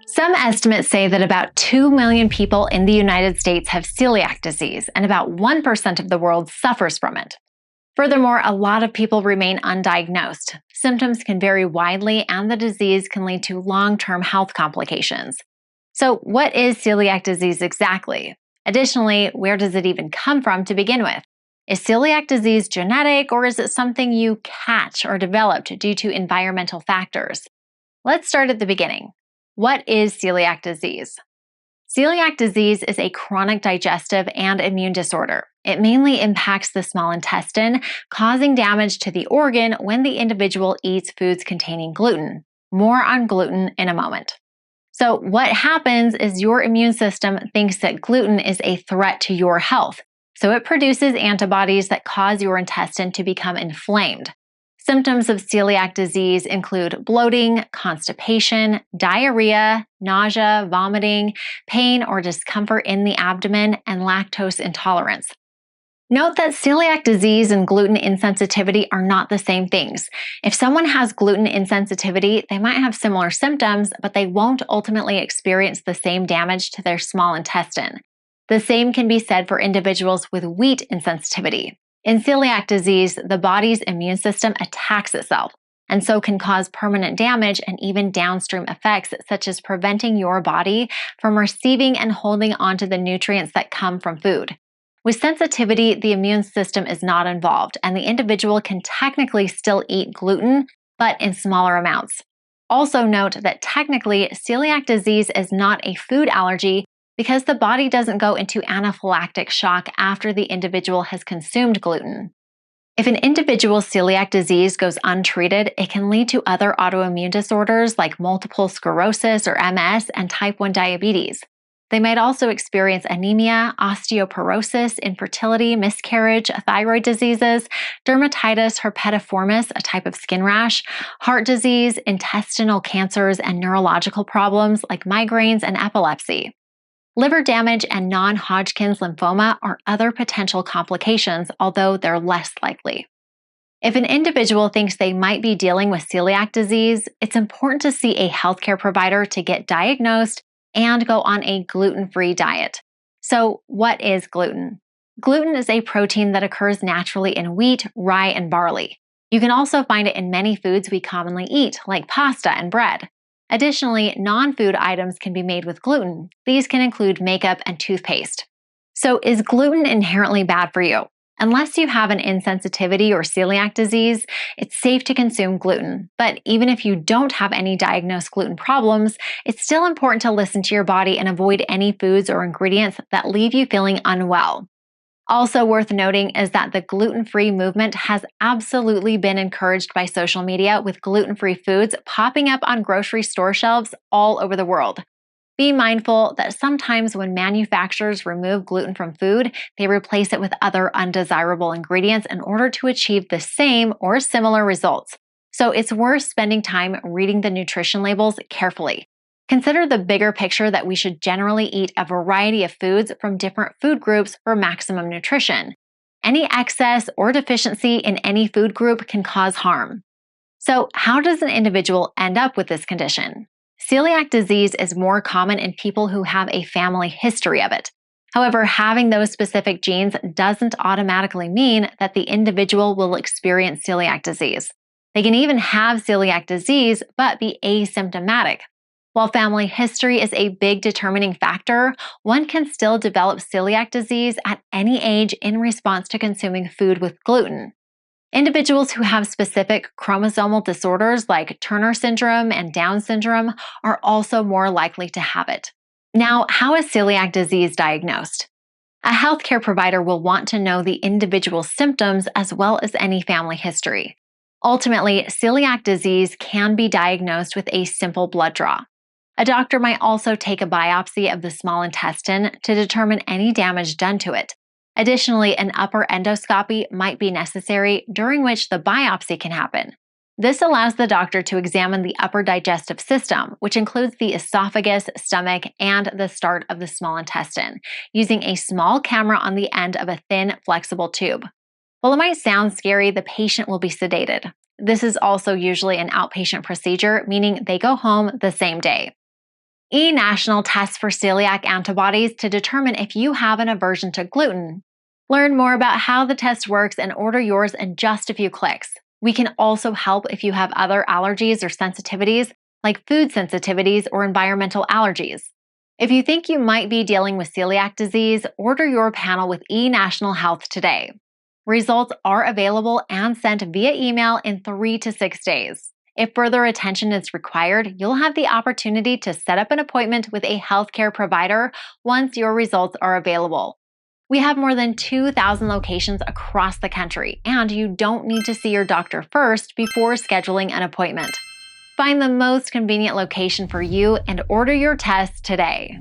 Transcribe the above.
Some estimates say that about 2 million people in the United States have celiac disease, and about 1% of the world suffers from it. Furthermore, a lot of people remain undiagnosed. Symptoms can vary widely, and the disease can lead to long-term health complications. So, what is celiac disease exactly? Additionally, where does it even come from to begin with? Is celiac disease genetic, or is it something you catch or developed due to environmental factors? Let's start at the beginning. What is celiac disease? Celiac disease is a chronic digestive and immune disorder. It mainly impacts the small intestine, causing damage to the organ when the individual eats foods containing gluten. More on gluten in a moment. So, what happens is your immune system thinks that gluten is a threat to your health. So, it produces antibodies that cause your intestine to become inflamed. Symptoms of celiac disease include bloating, constipation, diarrhea, nausea, vomiting, pain or discomfort in the abdomen, and lactose intolerance. Note that celiac disease and gluten insensitivity are not the same things. If someone has gluten insensitivity, they might have similar symptoms, but they won't ultimately experience the same damage to their small intestine. The same can be said for individuals with wheat insensitivity. In celiac disease, the body's immune system attacks itself, and so can cause permanent damage and even downstream effects, such as preventing your body from receiving and holding onto the nutrients that come from food. With sensitivity, the immune system is not involved, and the individual can technically still eat gluten, but in smaller amounts. Also note that technically, celiac disease is not a food allergy, because the body doesn't go into anaphylactic shock after the individual has consumed gluten. If an individual's celiac disease goes untreated, it can lead to other autoimmune disorders like multiple sclerosis or MS and type 1 diabetes. They might also experience anemia, osteoporosis, infertility, miscarriage, thyroid diseases, dermatitis herpetiformis, a type of skin rash, heart disease, intestinal cancers, and neurological problems like migraines and epilepsy. Liver damage and non-Hodgkin's lymphoma are other potential complications, although they're less likely. If an individual thinks they might be dealing with celiac disease, it's important to see a healthcare provider to get diagnosed and go on a gluten-free diet. So, what is gluten? Gluten is a protein that occurs naturally in wheat, rye, and barley. You can also find it in many foods we commonly eat, like pasta and bread. Additionally, non-food items can be made with gluten. These can include makeup and toothpaste. So, is gluten inherently bad for you? Unless you have an insensitivity or celiac disease, it's safe to consume gluten. But even if you don't have any diagnosed gluten problems, it's still important to listen to your body and avoid any foods or ingredients that leave you feeling unwell. Also worth noting is that the gluten-free movement has absolutely been encouraged by social media, with gluten-free foods popping up on grocery store shelves all over the world. Be mindful that sometimes when manufacturers remove gluten from food, they replace it with other undesirable ingredients in order to achieve the same or similar results. So it's worth spending time reading the nutrition labels carefully. Consider the bigger picture that we should generally eat a variety of foods from different food groups for maximum nutrition. Any excess or deficiency in any food group can cause harm. So, how does an individual end up with this condition? Celiac disease is more common in people who have a family history of it. However, having those specific genes doesn't automatically mean that the individual will experience celiac disease. They can even have celiac disease but be asymptomatic. While family history is a big determining factor, one can still develop celiac disease at any age in response to consuming food with gluten. Individuals who have specific chromosomal disorders like Turner syndrome and Down syndrome are also more likely to have it. Now, how is celiac disease diagnosed? A healthcare provider will want to know the individual's symptoms as well as any family history. Ultimately, celiac disease can be diagnosed with a simple blood draw. A doctor might also take a biopsy of the small intestine to determine any damage done to it. Additionally, an upper endoscopy might be necessary, during which the biopsy can happen. This allows the doctor to examine the upper digestive system, which includes the esophagus, stomach, and the start of the small intestine, using a small camera on the end of a thin, flexible tube. While it might sound scary, the patient will be sedated. This is also usually an outpatient procedure, meaning they go home the same day. eNational tests for celiac antibodies to determine if you have an aversion to gluten. Learn more about how the test works and order yours in just a few clicks. We can also help if you have other allergies or sensitivities, like food sensitivities or environmental allergies. If you think you might be dealing with celiac disease, order your panel with eNational Health today. Results are available and sent via email in 3 to 6 days. If further attention is required, you'll have the opportunity to set up an appointment with a healthcare provider once your results are available. We have more than 2,000 locations across the country, and you don't need to see your doctor first before scheduling an appointment. Find the most convenient location for you and order your tests today.